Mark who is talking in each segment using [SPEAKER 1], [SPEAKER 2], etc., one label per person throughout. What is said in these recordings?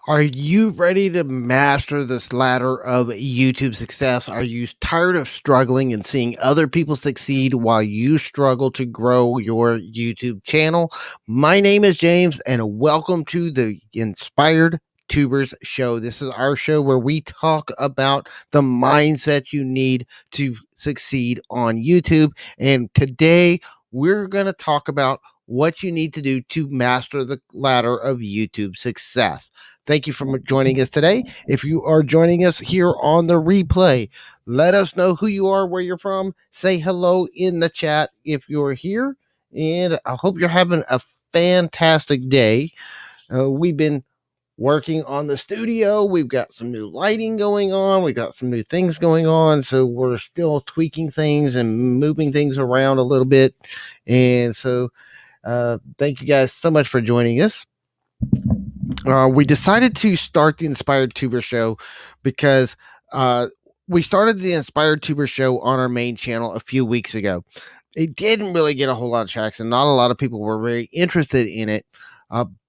[SPEAKER 1] Are you ready to master this ladder of YouTube success? Are you tired of struggling and seeing other people succeed while you struggle to grow your YouTube channel? My name is James, and welcome to the Inspired Tubers Show. This is our show where we talk about the mindset you need to succeed on YouTube. And today we're going to talk about what you need to do to master the ladder of YouTube success. Thank you for joining us today. If you are joining us here on the replay, let us know who you are, where you're from. Say hello in the chat if you're here. And I hope you're having a fantastic day. We've been working on the studio. We've got some new lighting going on. We got some new things going on. So we're still tweaking things and moving things around a little bit. And so thank you guys so much for joining us. We decided to start the Inspired Tuber Show because we started the Inspired Tuber Show on our main channel a few weeks ago. It didn't really get a whole lot of traction. Not a lot of people were very interested in it,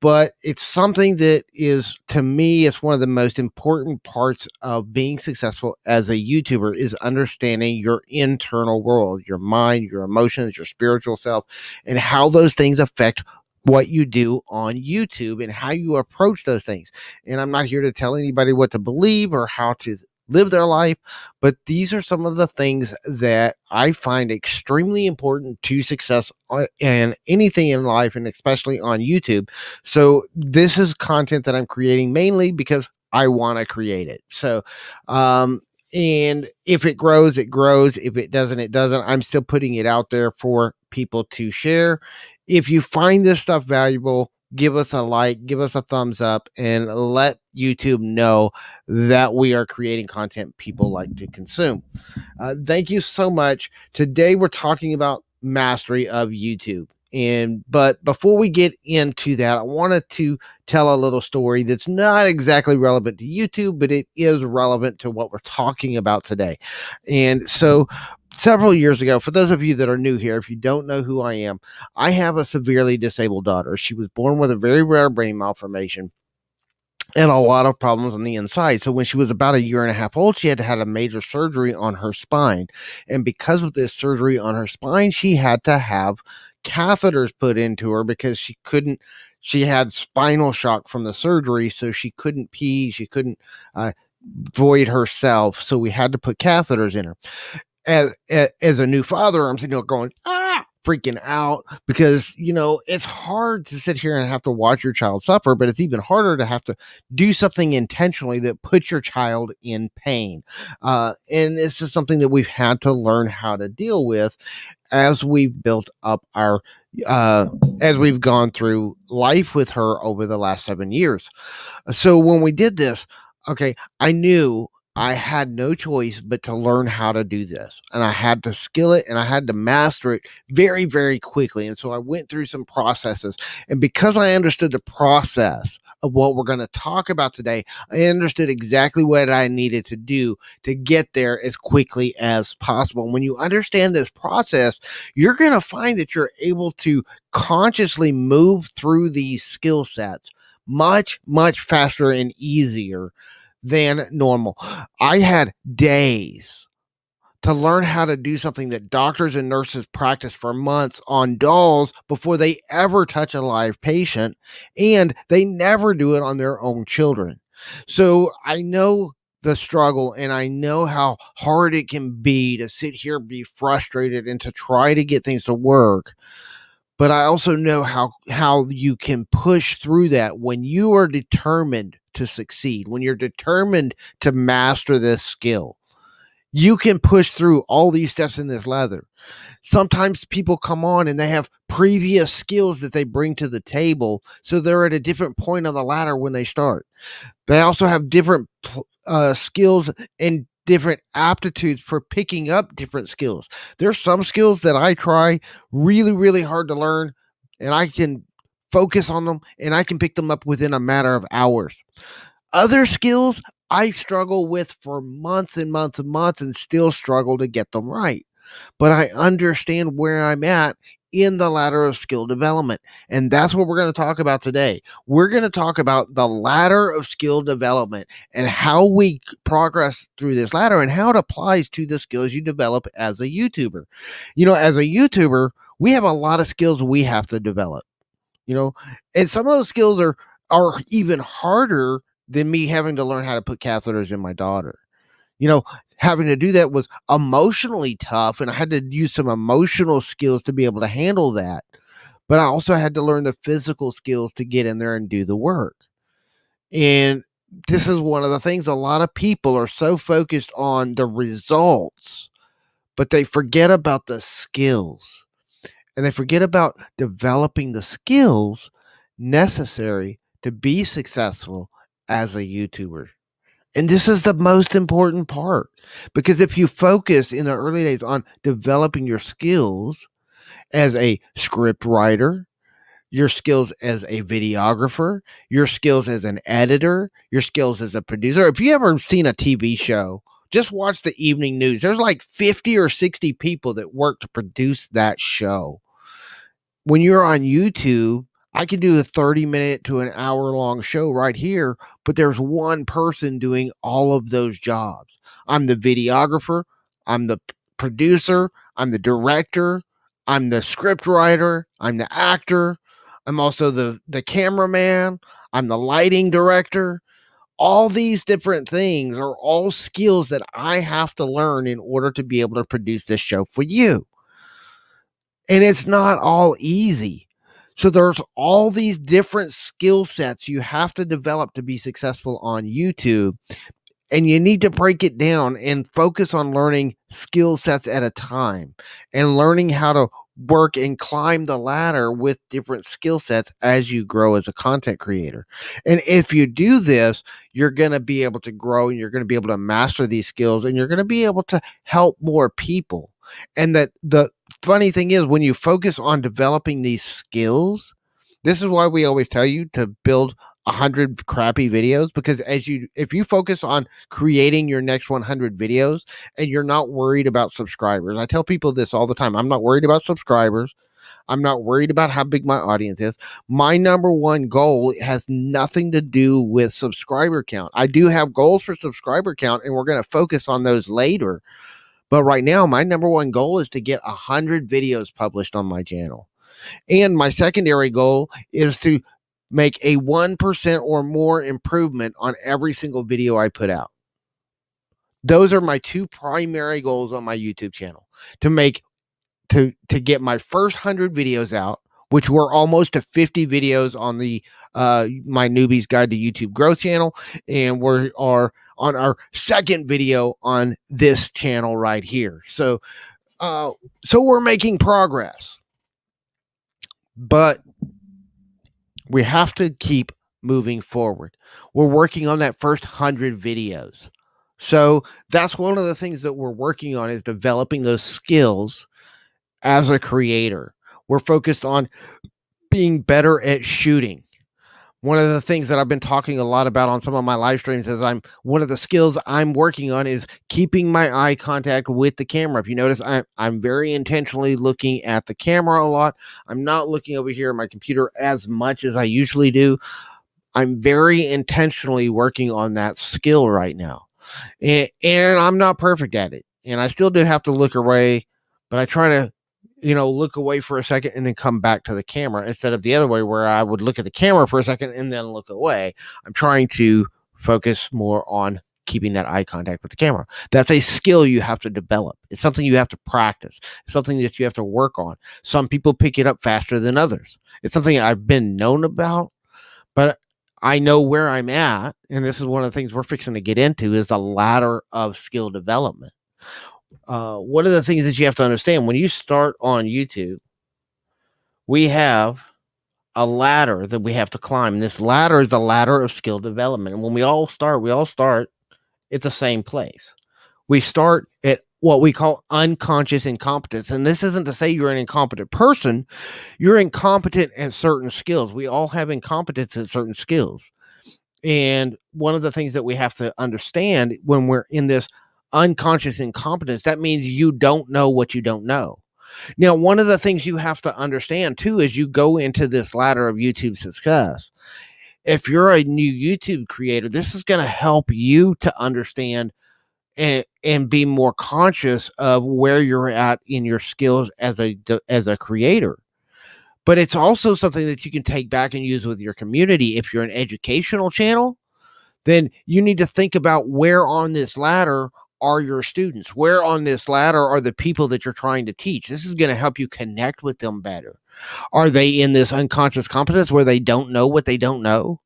[SPEAKER 1] but it's something that is, to me, it's one of the most important parts of being successful as a YouTuber is understanding your internal world, your mind, your emotions, your spiritual self, and how those things affect what you do on YouTube and how you approach those things. And I'm not here to tell anybody what to believe or how to live their life, but these are some of the things that I find extremely important to success and anything in life, and especially on YouTube. So this is content that I'm creating mainly because I want to create it. So, and if it grows, it grows. If it doesn't, it doesn't. I'm still putting it out there for people to share. If you find this stuff valuable, give us a like, give us a thumbs up, and let YouTube know that we are creating content people like to consume. Thank you so much. Today we're talking about mastery of YouTube. But before we get into that, I wanted to tell a little story that's not exactly relevant to YouTube, but it is relevant to what we're talking about today. And so several years ago, for those of you that are new here, if you don't know who I am, I have a severely disabled daughter. She was born with a very rare brain malformation and a lot of problems on the inside. So when she was about a year and a half old, she had had a major surgery on her spine. And because of this surgery on her spine, she had to have catheters put into her because she had spinal shock from the surgery. So she couldn't pee, she couldn't void herself. So we had to put catheters in her. As a new father, I'm sitting there going, freaking out because, it's hard to sit here and have to watch your child suffer, but it's even harder to have to do something intentionally that puts your child in pain. And this is something that we've had to learn how to deal with as we've built up as we've gone through life with her over the last 7 years. So when we did this, okay, I knew I had no choice but to learn how to do this. And I had to skill it and I had to master it very, very quickly. And so I went through some processes. And because I understood the process of what we're going to talk about today, I understood exactly what I needed to do to get there as quickly as possible. And when you understand this process, you're going to find that you're able to consciously move through these skill sets much, much faster and easier than normal. I had days to learn how to do something that doctors and nurses practice for months on dolls before they ever touch a live patient, and they never do it on their own children. So I know the struggle, and I know how hard it can be to sit here, be frustrated, and to try to get things to work. But I also know how you can push through that when you are determined to succeed, when you're determined to master this skill. You can push through all these steps in this ladder. Sometimes people come on and they have previous skills that they bring to the table, so they're at a different point on the ladder when they start. They also have different skills and different aptitudes for picking up different skills. There's some skills that I try really, really hard to learn, and I can focus on them and I can pick them up within a matter of hours. Other skills I struggle with for months and months and months and still struggle to get them right. But I understand where I'm at in the ladder of skill development. And that's what we're going to talk about today. We're going to talk about the ladder of skill development and how we progress through this ladder and how it applies to the skills you develop as a YouTuber. As a YouTuber, we have a lot of skills we have to develop, and some of those skills are even harder than me having to learn how to put catheters in my daughter. Having to do that was emotionally tough, and I had to use some emotional skills to be able to handle that. But I also had to learn the physical skills to get in there and do the work. And this is one of the things, a lot of people are so focused on the results, but they forget about the skills, and they forget about developing the skills necessary to be successful as a YouTuber. And this is the most important part, because if you focus in the early days on developing your skills as a script writer, your skills as a videographer, your skills as an editor, your skills as a producer. If you ever seen a TV show, just watch the evening news. There's like 50 or 60 people that work to produce that show. When you're on YouTube, I can do a 30-minute to an hour-long show right here, but there's one person doing all of those jobs. I'm the videographer, I'm the producer, I'm the director, I'm the script writer, I'm the actor, I'm also the cameraman, I'm the lighting director. All these different things are all skills that I have to learn in order to be able to produce this show for you. And it's not all easy. So there's all these different skill sets you have to develop to be successful on YouTube. And you need to break it down and focus on learning skill sets at a time and learning how to work and climb the ladder with different skill sets as you grow as a content creator. And if you do this, you're going to be able to grow, and you're going to be able to master these skills, and you're going to be able to help more people. And that the funny thing is, when you focus on developing these skills, this is why we always tell you to build 100 crappy videos, because if you focus on creating your next 100 videos and you're not worried about subscribers. I tell people this all the time. I'm not worried about subscribers. I'm not worried about how big my audience is. My number one goal has nothing to do with subscriber count. I do have goals for subscriber count, and we're going to focus on those later. But right now, my number one goal is to get 100 videos published on my channel. And my secondary goal is to make a 1% or more improvement on every single video I put out. Those are my two primary goals on my YouTube channel, to get my first 100 videos out, which we're almost to 50 videos on the my Newbie's Guide to YouTube Growth channel, and we are on our second video on this channel right here. So we're making progress, but we have to keep moving forward. We're working on that first 100 videos. So that's one of the things that we're working on, is developing those skills as a creator. We're focused on being better at shooting. One of the things that I've been talking a lot about on some of my live streams is one of the skills I'm working on is keeping my eye contact with the camera. If you notice, I'm very intentionally looking at the camera a lot. I'm not looking over here at my computer as much as I usually do. I'm very intentionally working on that skill right now. And I'm not perfect at it. And I still do have to look away, but I try to look away for a second and then come back to the camera, instead of the other way where I would look at the camera for a second and then look away. I'm trying to focus more on keeping that eye contact with the camera. That's a skill you have to develop. It's something you have to practice. It's something that you have to work on. Some people pick it up faster than others. It's something I've been known about, but I know where I'm at. And this is one of the things we're fixing to get into, is the ladder of skill development. One of the things that you have to understand when you start on YouTube, we have a ladder that we have to climb. This ladder is the ladder of skill development. And when we all start at the same place. We start at what we call unconscious incompetence. And this isn't to say you're an incompetent person. You're incompetent at certain skills. We all have incompetence at certain skills. And one of the things that we have to understand when we're in this unconscious incompetence, that means you don't know what you don't know. Now, one of the things you have to understand too, as you go into this ladder of YouTube success, if you're a new YouTube creator, this is going to help you to understand and be more conscious of where you're at in your skills as a creator. But it's also something that you can take back and use with your community. If you're an educational channel, then you need to think about where on this ladder are your students? Where on this ladder are the people that you're trying to teach? This is going to help you connect with them better. Are they in this unconscious competence where they don't know what they don't know?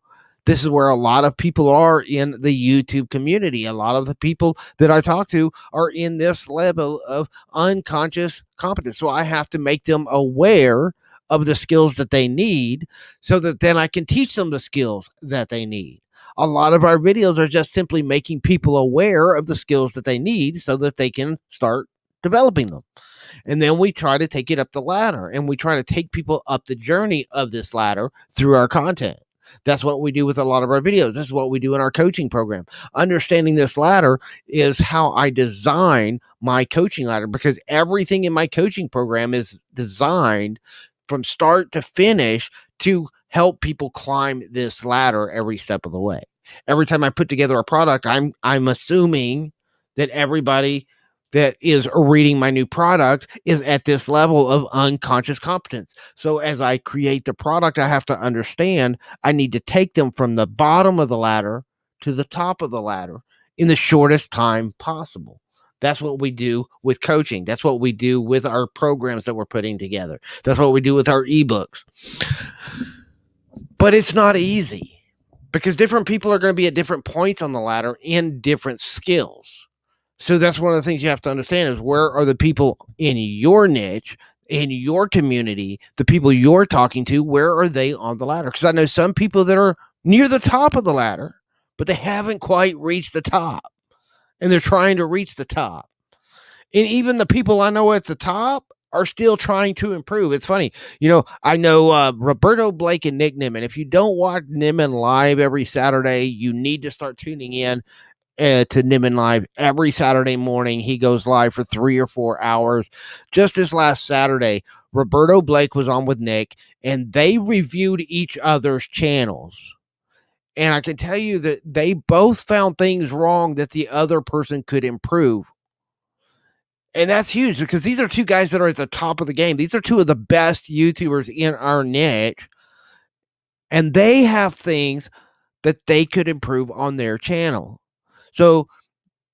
[SPEAKER 1] This is where a lot of people are in the YouTube community. A lot of the people that I talk to are in this level of unconscious competence. So I have to make them aware of the skills that they need so that then I can teach them the skills that they need. A lot of our videos are just simply making people aware of the skills that they need so that they can start developing them. And then we try to take it up the ladder, and we try to take people up the journey of this ladder through our content. That's what we do with a lot of our videos. This is what we do in our coaching program. Understanding this ladder is how I design my coaching ladder, because everything in my coaching program is designed from start to finish to help people climb this ladder every step of the way. Every time I put together a product, I'm assuming that everybody that is reading my new product is at this level of unconscious competence. So as I create the product, I have to understand I need to take them from the bottom of the ladder to the top of the ladder in the shortest time possible. That's what we do with coaching. That's what we do with our programs that we're putting together. That's what we do with our ebooks. But it's not easy, because different people are going to be at different points on the ladder in different skills. So that's one of the things you have to understand is where are the people in your niche, in your community, the people you're talking to, where are they on the ladder? Because I know some people that are near the top of the ladder, but they haven't quite reached the top, and they're trying to reach the top. And even the people I know at the top are still trying to improve. It's funny. I know Roberto Blake and Nick Nimmin. If you don't watch Nimmin live every Saturday, you need to start tuning in to Nimmin Live every Saturday morning. He goes live for 3 or 4 hours. Just this last Saturday, Roberto Blake was on with Nick, and they reviewed each other's channels. And I can tell you that they both found things wrong that the other person could improve. And that's huge, because these are two guys that are at the top of the game. These are two of the best YouTubers in our niche, and they have things that they could improve on their channel. So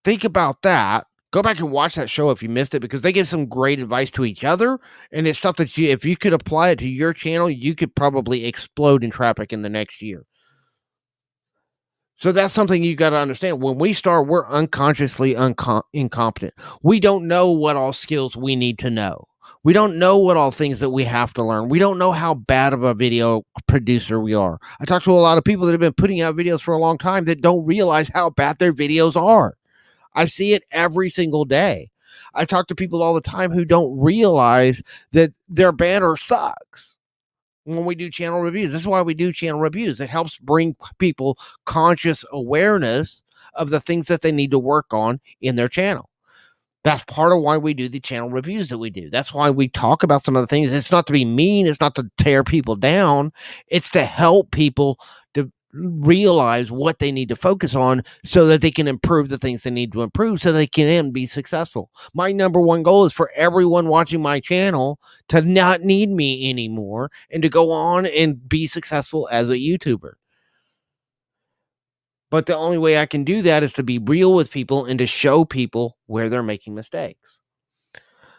[SPEAKER 1] think about that. Go back and watch that show if you missed it, because they give some great advice to each other. And it's stuff that if you could apply it to your channel, you could probably explode in traffic in the next year. So that's something you got to understand. When we start, we're unconsciously incompetent. We don't know what all skills we need to know. We don't know what all things that we have to learn. We don't know how bad of a video producer we are. I talk to a lot of people that have been putting out videos for a long time that don't realize how bad their videos are. I see it every single day. I talk to people all the time who don't realize that their banner sucks when we do channel reviews. This is why we do channel reviews. It helps bring people conscious awareness of the things that they need to work on in their channel. That's part of why we do the channel reviews that we do. That's why we talk about some of the things. It's not to be mean. It's not to tear people down. It's to help people to realize what they need to focus on so that they can improve the things they need to improve so they can be successful. My number one goal is for everyone watching my channel to not need me anymore and to go on and be successful as a YouTuber. But the only way I can do that is to be real with people and to show people where they're making mistakes.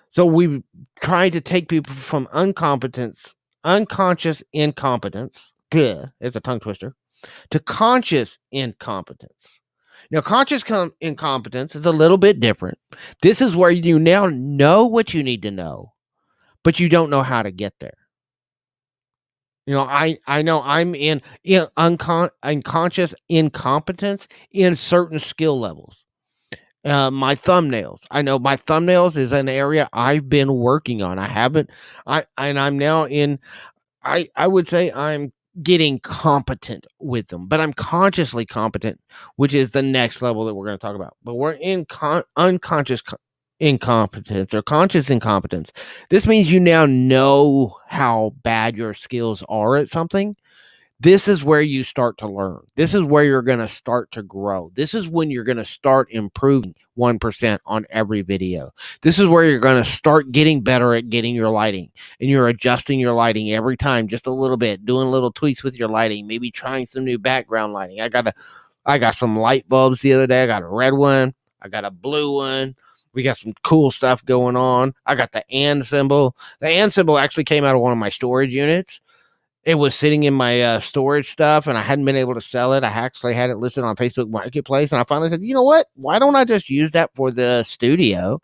[SPEAKER 1] So we've tried to take people from unconscious incompetence, it's a tongue twister, to conscious incompetence. Now, conscious incompetence is a little bit different. This is where you now know what you need to know, but you don't know how to get there. I know I'm in unconscious incompetence in certain skill levels. My thumbnails. I know my thumbnails is an area I've been working on. I'm now in, I would say I'm getting competent with them, but I'm consciously competent, which is the next level that we're going to talk about. But we're in unconscious incompetence or conscious incompetence. This means you now know how bad your skills are at something. This is where you start to learn. This is where you're going to start to grow. This is when you're going to start improving 1% on every video. This is where you're going to start getting better at getting your lighting, and you're adjusting your lighting every time just a little bit, doing little tweaks with your lighting, maybe trying some new background lighting. I got some light bulbs the other day. I got a red one. I got a blue one. We got some cool stuff going on. I got the and symbol. The and symbol actually came out of one of my storage units. It was sitting in my storage stuff, and I hadn't been able to sell it. I actually had it listed on Facebook Marketplace, and I finally said, you know what? Why don't I just use that for the studio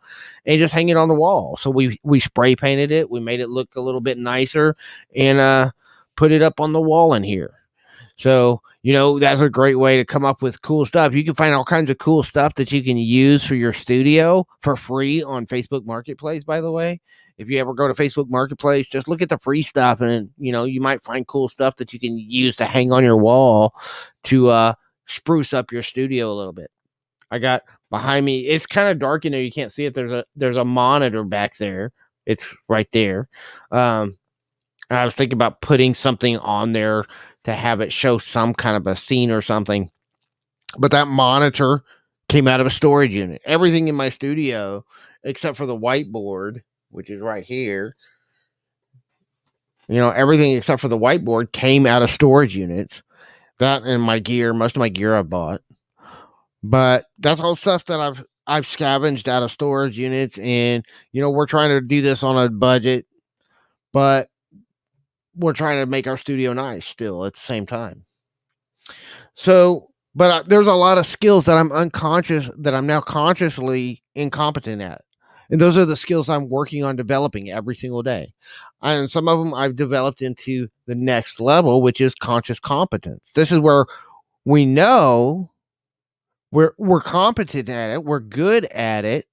[SPEAKER 1] and just hang it on the wall? So we spray painted it. We made it look a little bit nicer and put it up on the wall in here. So, that's a great way to come up with cool stuff. You can find all kinds of cool stuff that you can use for your studio for free on Facebook Marketplace, by the way. If you ever go to Facebook Marketplace, just look at the free stuff, and, you might find cool stuff that you can use to hang on your wall to spruce up your studio a little bit. I got behind me, it's kind of dark in there. You can't see it. There's a monitor back there. It's right there. I was thinking about putting something on there to have it show some kind of a scene or something. But that monitor came out of a storage unit. Everything in my studio, except for the whiteboard, which is right here, everything except for the whiteboard came out of storage units. That and my gear, most of my gear I bought. But that's all stuff that I've scavenged out of storage units. And, we're trying to do this on a budget, but we're trying to make our studio nice still at the same time. So, but there's a lot of skills that I'm now consciously incompetent at. And those are the skills I'm working on developing every single day. And some of them I've developed into the next level, which is conscious competence. This is where we know we're competent at it, we're good at it,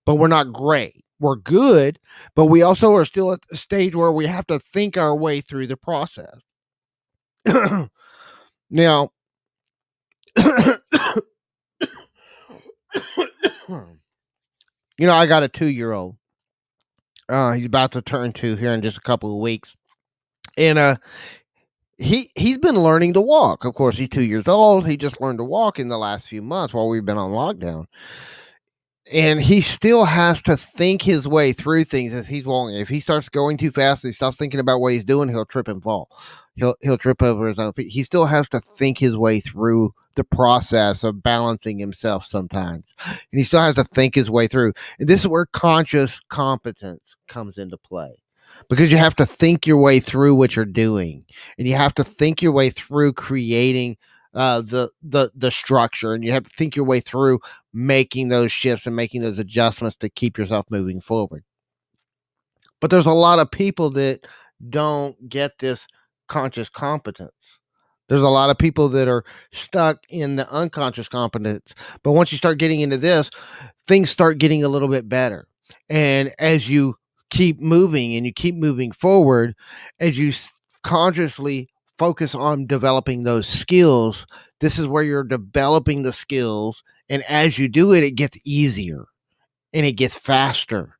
[SPEAKER 1] but we're not great. We're good, but we also are still at the stage where we have to think our way through the process. Now, I got a 2-year-old. He's about to turn 2 here in just a couple of weeks. And he's been learning to walk. Of course, he's 2 years old. He just learned to walk in the last few months while we've been on lockdown. And he still has to think his way through things as he's walking. If he starts going too fast, he stops thinking about what he's doing, he'll trip and fall. He'll trip over his own feet. He still has to think his way through the process of balancing himself sometimes. And he still has to think his way through. And this is where conscious competence comes into play. Because you have to think your way through what you're doing. And you have to think your way through creating the structure, and you have to think your way through making those shifts and making those adjustments to keep yourself moving forward. But there's a lot of people that don't get this conscious competence. There's a lot of people that are stuck in the unconscious competence. But once you start getting into this, things start getting a little bit better. And as you keep moving and you keep moving forward, as you consciously focus on developing those skills, this is where you're developing the skills. And as you do it, it gets easier and it gets faster.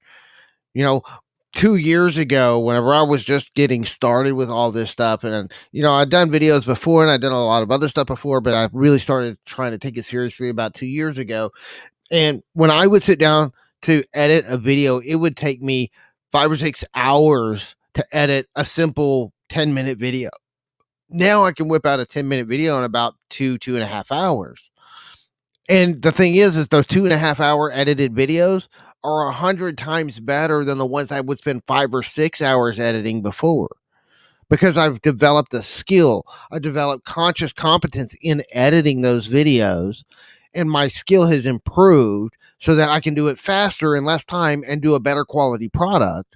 [SPEAKER 1] 2 years ago, whenever I was just getting started with all this stuff, and I'd done videos before and I'd done a lot of other stuff before, but I really started trying to take it seriously about 2 years ago. And when I would sit down to edit a video, it would take me 5 or 6 hours to edit a simple 10-minute video. Now I can whip out a 10-minute video in about 2.5 hours. And the thing is those 2.5 hour edited videos are 100 times better than the ones I would spend 5 or 6 hours editing before. Because I've developed a skill. I developed conscious competence in editing those videos. And my skill has improved so that I can do it faster in less time and do a better quality product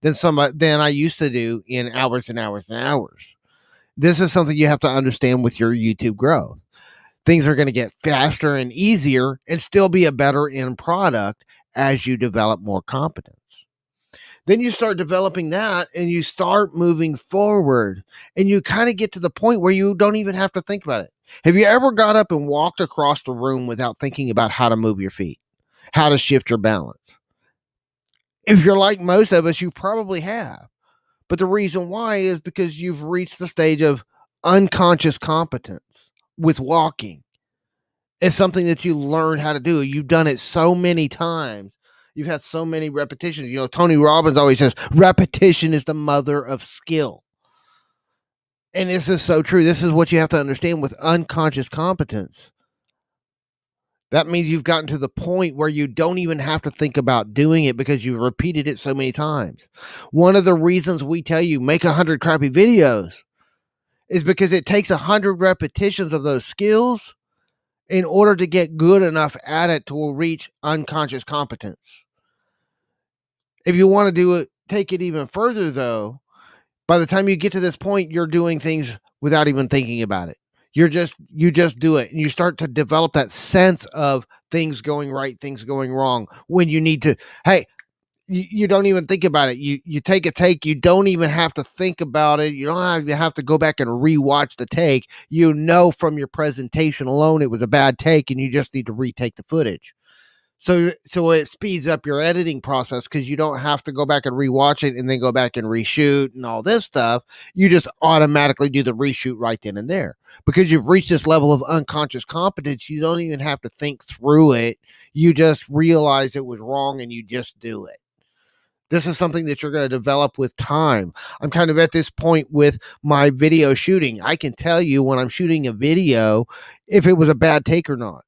[SPEAKER 1] than I used to do in hours and hours and hours. This is something you have to understand with your YouTube growth. Things are going to get faster and easier and still be a better end product as you develop more competence. Then you start developing that and you start moving forward and you kind of get to the point where you don't even have to think about it. Have you ever got up and walked across the room without thinking about how to move your feet, how to shift your balance? If you're like most of us, you probably have. But the reason why is because you've reached the stage of unconscious competence with walking. It's something that you learn how to do. You've done it so many times. You've had so many repetitions. Tony Robbins always says repetition is the mother of skill. And this is so true. This is what you have to understand with unconscious competence. That means you've gotten to the point where you don't even have to think about doing it because you've repeated it so many times. One of the reasons we tell you make 100 crappy videos is because it takes 100 repetitions of those skills in order to get good enough at it to reach unconscious competence. If you want to do it, take it even further though, by the time you get to this point, you're doing things without even thinking about it. You just do it and you start to develop that sense of things going right, things going wrong when you need to. Hey, you don't even think about it. You take a take. You don't even have to think about it. You don't have to go back and rewatch the take. From your presentation alone, it was a bad take, and you just need to retake the footage. So it speeds up your editing process because you don't have to go back and rewatch it and then go back and reshoot and all this stuff. You just automatically do the reshoot right then and there because you've reached this level of unconscious competence. You don't even have to think through it. You just realize it was wrong and you just do it. This is something that you're going to develop with time. I'm kind of at this point with my video shooting. I can tell you when I'm shooting a video if it was a bad take or not.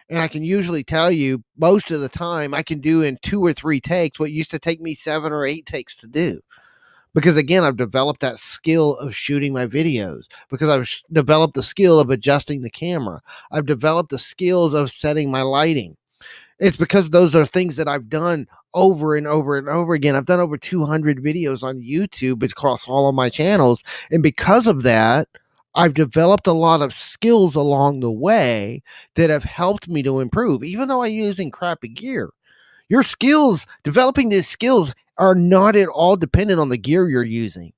[SPEAKER 1] And I can usually tell you most of the time I can do in 2 or 3 takes what used to take me 7 or 8 takes to do. Because again, I've developed that skill of shooting my videos, because I've developed the skill of adjusting the camera. I've developed the skills of setting my lighting. It's because those are things that I've done over and over and over again. I've done over 200 videos on YouTube across all of my channels. And because of that, I've developed a lot of skills along the way that have helped me to improve, even though I'm using crappy gear. Your skills, developing these skills, are not at all dependent on the gear you're using.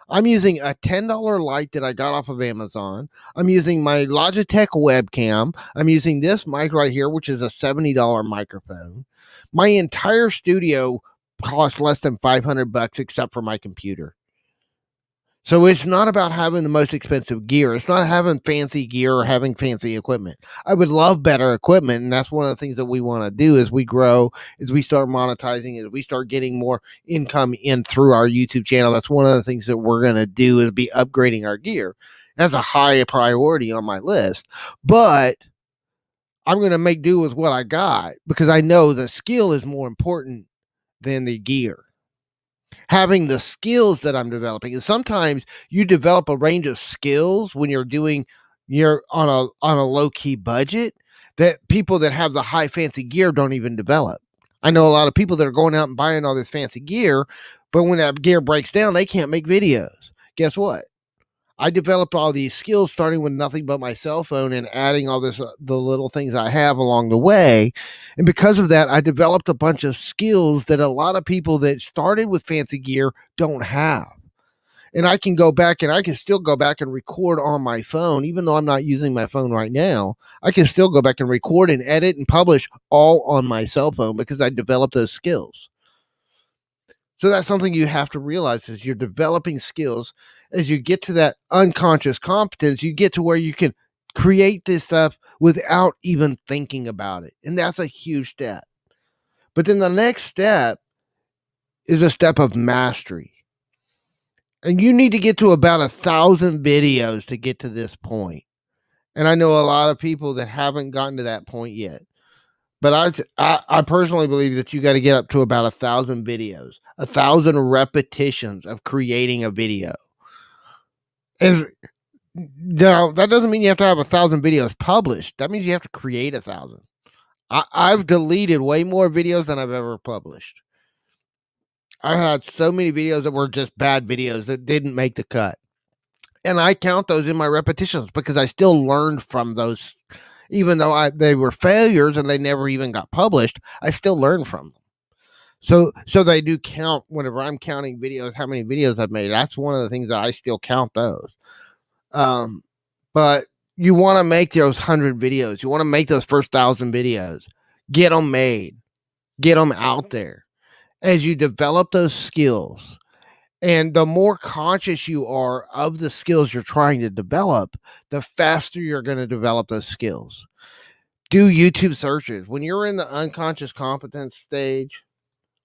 [SPEAKER 1] I'm using a $10 light that I got off of Amazon. I'm using my Logitech webcam. I'm using this mic right here, which is a $70 microphone. My entire studio costs less than $500 except for my computer. So it's not about having the most expensive gear. It's not having fancy gear or having fancy equipment. I would love better equipment, and that's one of the things that we want to do as we grow, as we start monetizing, as we start getting more income in through our YouTube channel. That's one of the things that we're going to do is be upgrading our gear. That's a high priority on my list. But I'm going to make do with what I got because I know the skill is more important than the gear. Having the skills that I'm developing. And sometimes you develop a range of skills when you're on a low key budget that people that have the high fancy gear don't even develop. I know a lot of people that are going out and buying all this fancy gear, but when that gear breaks down, they can't make videos. Guess what? I developed all these skills starting with nothing but my cell phone and adding all this, the little things I have along the way. And because of that, I developed a bunch of skills that a lot of people that started with fancy gear don't have. And I can go back and I can still go back and record on my phone, even though I'm not using my phone right now. I can still go back and record and edit and publish all on my cell phone because I developed those skills. So that's something you have to realize is you're developing skills. As you get to that unconscious competence, you get to where you can create this stuff without even thinking about it. And that's a huge step. But then the next step is a step of mastery. And you need to get to about 1,000 videos to get to this point. And I know a lot of people that haven't gotten to that point yet. But I personally believe that you got to get up to about 1,000 videos, 1,000 repetitions of creating a video. And now that doesn't mean you have to have 1,000 videos published. That means you have to create 1,000. I've deleted way more videos than I've ever published. I had so many videos that were just bad videos that didn't make the cut. And I count those in my repetitions because I still learned from those. Even though they were failures and they never even got published, I still learned from them. So they do count whenever I'm counting videos, how many videos I've made. That's one of the things that I still count those. But you want to make those 100 videos. You want to make those first 1,000 videos. Get them made. Get them out there. as you develop those skills, and the more conscious you are of the skills you're trying to develop, the faster you're going to develop those skills. Do YouTube searches. When you're in the unconscious competence stage,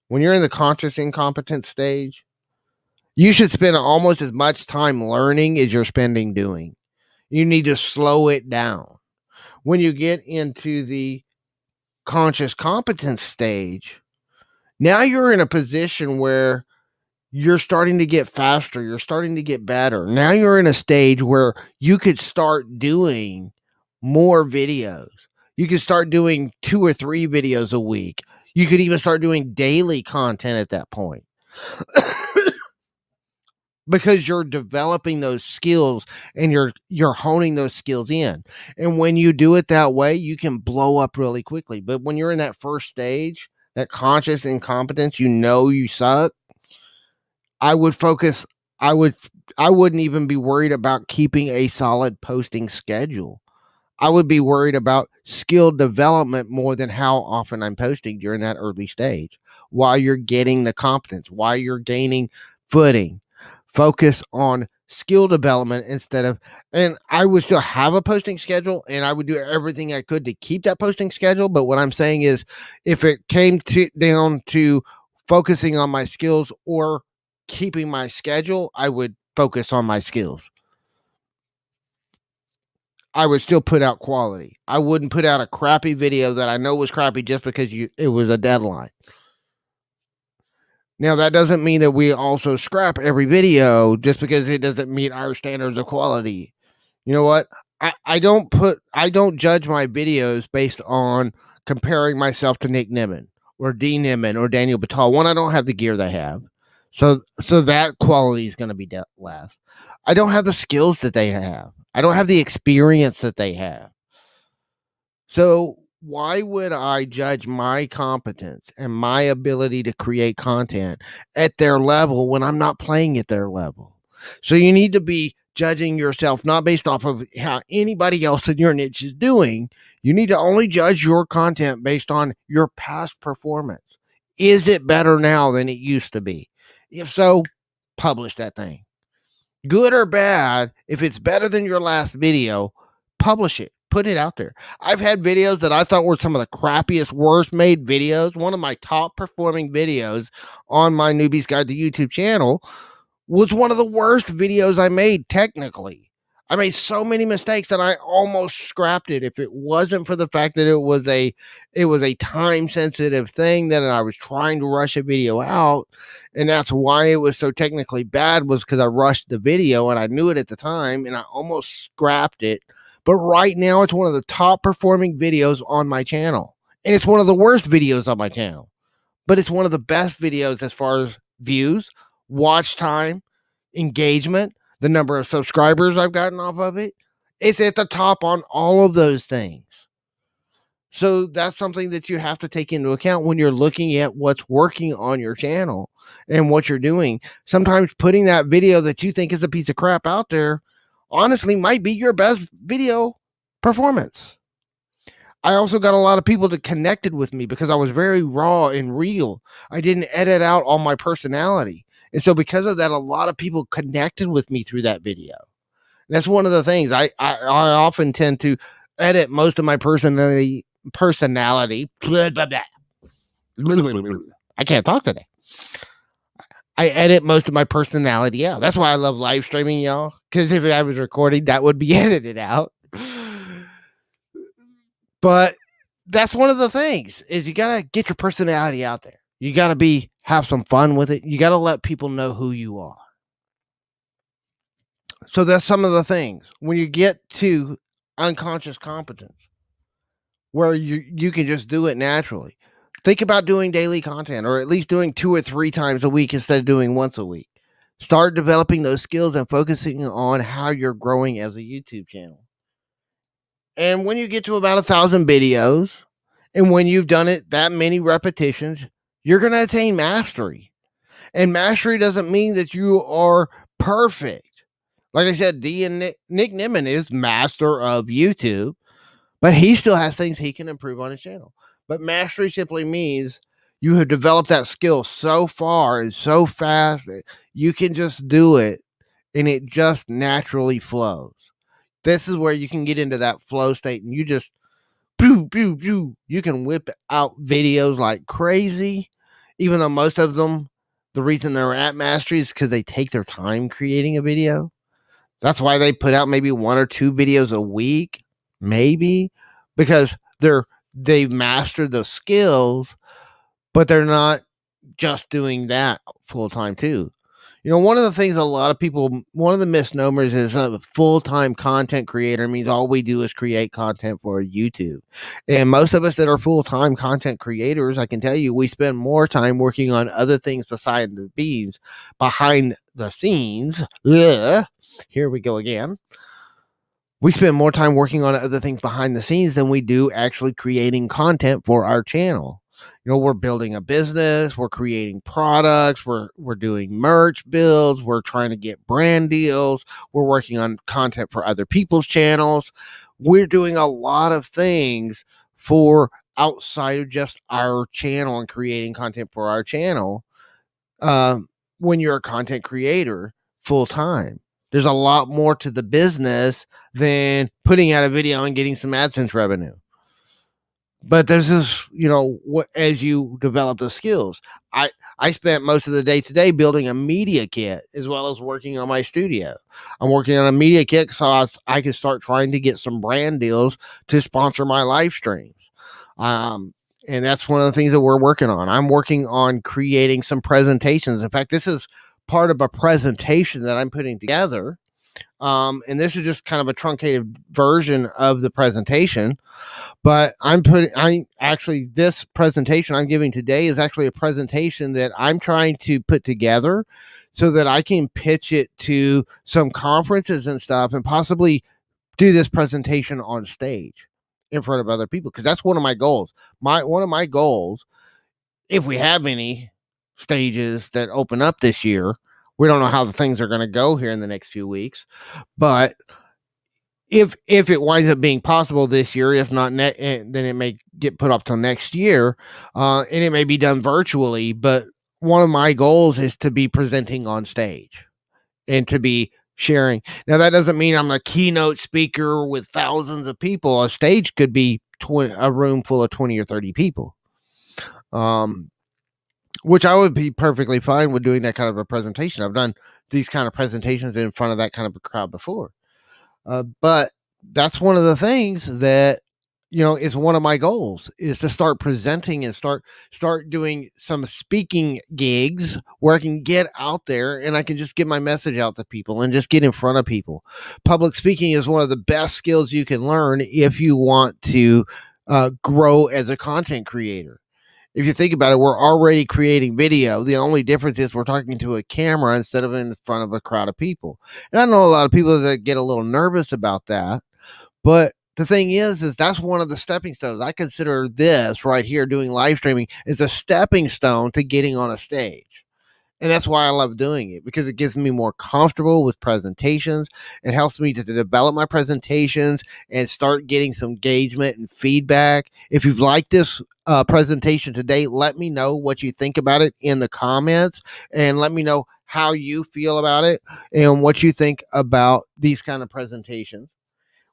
[SPEAKER 1] when you're in the conscious incompetence stage, you should spend almost as much time learning as you're spending doing. You need to slow it down. When you get into the conscious competence stage, now you're in a position where you're starting to get faster, you're starting to get better. Now you're in a stage where you could start doing more videos. You could start doing 2 or 3 videos a week. You could even start doing daily content at that point. Because you're developing those skills and you're honing those skills in. And when you do it that way, you can blow up really quickly. But when you're in that first stage, that conscious incompetence, you suck, I would focus I would I wouldn't even be worried about keeping a solid posting schedule. I would be worried about skill development more than how often I'm posting during that early stage. While you're getting the competence, while you're gaining footing, focus on skill development instead of, and I would still have a posting schedule and I would do everything I could to keep that posting schedule. But what I'm saying is, if it came down to focusing on my skills or keeping my schedule, I would focus on my skills. I would still put out quality. I wouldn't put out a crappy video that I know was crappy just because it was a deadline. Now, that doesn't mean that we also scrap every video just because it doesn't meet our standards of quality. You know what? I don't judge my videos based on comparing myself to Nick Nimmin or D Nimmin or Daniel Batal. One, I don't have the gear they have. So that quality is going to be less. I don't have the skills that they have. I don't have the experience that they have. So why would I judge my competence and my ability to create content at their level when I'm not playing at their level? So you need to be judging yourself not based off of how anybody else in your niche is doing. You need to only judge your content based on your past performance. Is it better now than it used to be? If so, publish that thing. Good or bad, if it's better than your last video, publish it. Put it out there. I've had videos that I thought were some of the crappiest, worst made videos. One of my top performing videos on my Newbie's Guide to YouTube channel was one of the worst videos I made technically. I made so many mistakes that I almost scrapped it if it wasn't for the fact that it was a time sensitive thing that I was trying to rush a video out, and that's why it was so technically bad, was because I rushed the video and I knew it at the time and I almost scrapped it. But right now it's one of the top performing videos on my channel. And it's one of the worst videos on my channel. But it's one of the best videos as far as views, watch time, engagement, the number of subscribers I've gotten off of it. It's at the top on all of those things. So that's something that you have to take into account when you're looking at what's working on your channel and what you're doing. Sometimes putting that video that you think is a piece of crap out there, honestly, might be your best video performance. I also got a lot of people that connected with me because I was very raw and real. I didn't edit out all my personality. And so because of that, a lot of people connected with me through that video. That's one of the things I often tend to edit most of my personality. Blah, blah, blah. I can't talk today. I edit most of my personality out. That's why I love live streaming, y'all. Because if I was recording, that would be edited out. But that's one of the things, is you got to get your personality out there. You got to have some fun with it. You got to let people know who you are. So that's some of the things. When you get to unconscious competence, where you can just do it naturally. Think about doing daily content, or at least doing 2 or 3 times a week instead of doing once a week. Start developing those skills and focusing on how you're growing as a YouTube channel. And when you get to about 1,000 videos, and when you've done it that many repetitions, you're going to attain mastery. And mastery doesn't mean that you are perfect. Like I said, Nick Nimmin is master of YouTube, but he still has things he can improve on his channel. But mastery simply means You have developed that skill so far and so fast that you can just do it and it just naturally flows. This is where you can get into that flow state and you just pew, pew, pew. You can whip out videos like crazy, even though most of them, the reason they're at mastery is because they take their time creating a video. That's why they put out maybe 1 or 2 videos a week, maybe, because they've mastered the skills, but they're not just doing that full time too. One of the things a lot of people, one of the misnomers is a full-time content creator means all we do is create content for YouTube. And most of us that are full-time content creators, I can tell you, we spend more time working on other things behind the scenes. Ugh, here we go again. We spend more time working on other things behind the scenes than we do actually creating content for our channel. We're building a business, we're creating products, we're doing merch builds, we're trying to get brand deals, we're working on content for other people's channels. We're doing a lot of things for outside of just our channel and creating content for our channel. When you're a content creator full time, there's a lot more to the business than putting out a video and getting some AdSense revenue. But there's this, as you develop the skills, I spent most of the day today building a media kit as well as working on my studio. I'm working on a media kit so I can start trying to get some brand deals to sponsor my live streams. And that's one of the things that we're working on. I'm working on creating some presentations. In fact, this is part of a presentation that I'm putting together. And this is just kind of a truncated version of the presentation. But this presentation I'm giving today is actually a presentation that I'm trying to put together so that I can pitch it to some conferences and stuff and possibly do this presentation on stage in front of other people. Because that's one of my goals. One of my goals, if we have any stages that open up this year, we don't know how the things are going to go here in the next few weeks, but if it winds up being possible this year, if not, then it may get put up till next year, and it may be done virtually. But one of my goals is to be presenting on stage and to be sharing. Now, that doesn't mean I'm a keynote speaker with thousands of people. A stage could be a room full of 20 or 30 people, which I would be perfectly fine with doing that kind of a presentation. I've done these kind of presentations in front of that kind of a crowd before. But that's one of the things that, is one of my goals is to start presenting and start doing some speaking gigs where I can get out there and I can just get my message out to people and just get in front of people. Public speaking is one of the best skills you can learn if you want to grow as a content creator. If you think about it, we're already creating video. The only difference is we're talking to a camera instead of in front of a crowd of people. And I know a lot of people that get a little nervous about that. But the thing is that's one of the stepping stones. I consider this right here, doing live streaming, as a stepping stone to getting on a stage. And that's why I love doing it, because it gives me more comfortable with presentations. It helps me to develop my presentations and start getting some engagement and feedback. If you've liked this presentation today, let me know what you think about it in the comments, and let me know how you feel about it and what you think about these kind of presentations.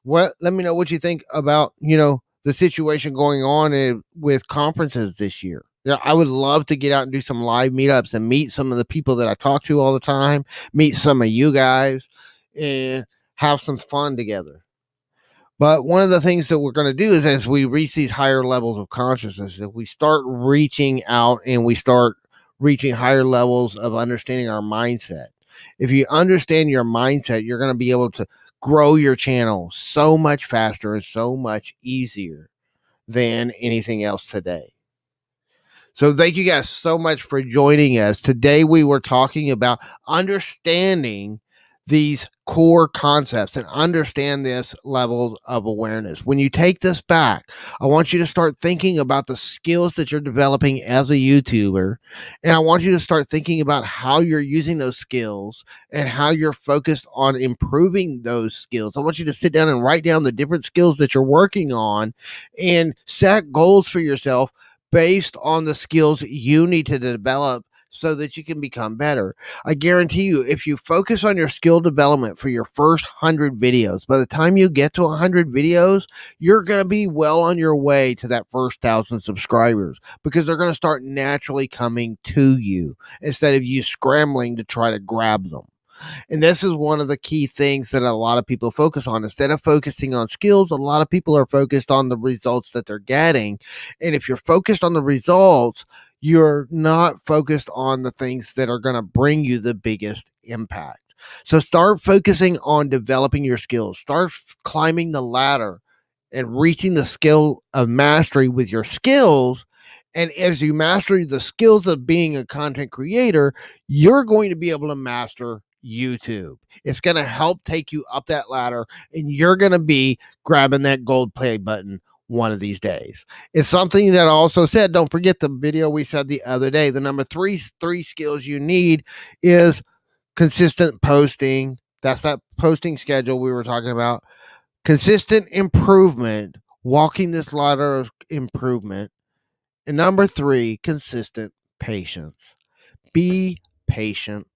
[SPEAKER 1] Let me know what you think about, the situation going on with conferences this year. Yeah, I would love to get out and do some live meetups and meet some of the people that I talk to all the time, meet some of you guys, and have some fun together. But one of the things that we're going to do is, as we reach these higher levels of consciousness, if we start reaching out and we start reaching higher levels of understanding our mindset. If you understand your mindset, you're going to be able to grow your channel so much faster and so much easier than anything else today. So thank you guys so much for joining us. Today we were talking about understanding these core concepts and understand this level of awareness. When you take this back, I want you to start thinking about the skills that you're developing as a YouTuber. And I want you to start thinking about how you're using those skills and how you're focused on improving those skills. I want you to sit down and write down the different skills that you're working on and set goals for yourself based on the skills you need to develop so that you can become better. I guarantee you, if you focus on your skill development for your first 100 videos, by the time you get to 100 videos, you're going to be well on your way to that first 1,000 subscribers, because they're going to start naturally coming to you instead of you scrambling to try to grab them. And this is one of the key things that a lot of people focus on. Instead of focusing on skills, a lot of people are focused on the results that they're getting. And if you're focused on the results, you're not focused on the things that are going to bring you the biggest impact. So start focusing on developing your skills. Start climbing the ladder and reaching the skill of mastery with your skills. And as you master the skills of being a content creator, you're going to be able to master YouTube. It's going to help take you up that ladder, and you're going to be grabbing that gold play button one of these days. It's something that I also said, don't forget the video we said the other day. The number three skills you need is consistent posting. That's that posting schedule we were talking about. Consistent improvement, walking this ladder of improvement. And number 3, consistent patience. Be patient.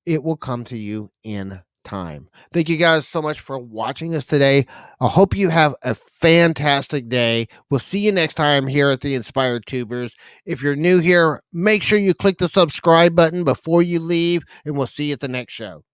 [SPEAKER 1] It will come to you in time. Thank you guys so much for watching us today. I hope you have a fantastic day. We'll see you next time here at the Inspired Tubers. If you're new here, make sure you click the subscribe button before you leave, and we'll see you at the next show.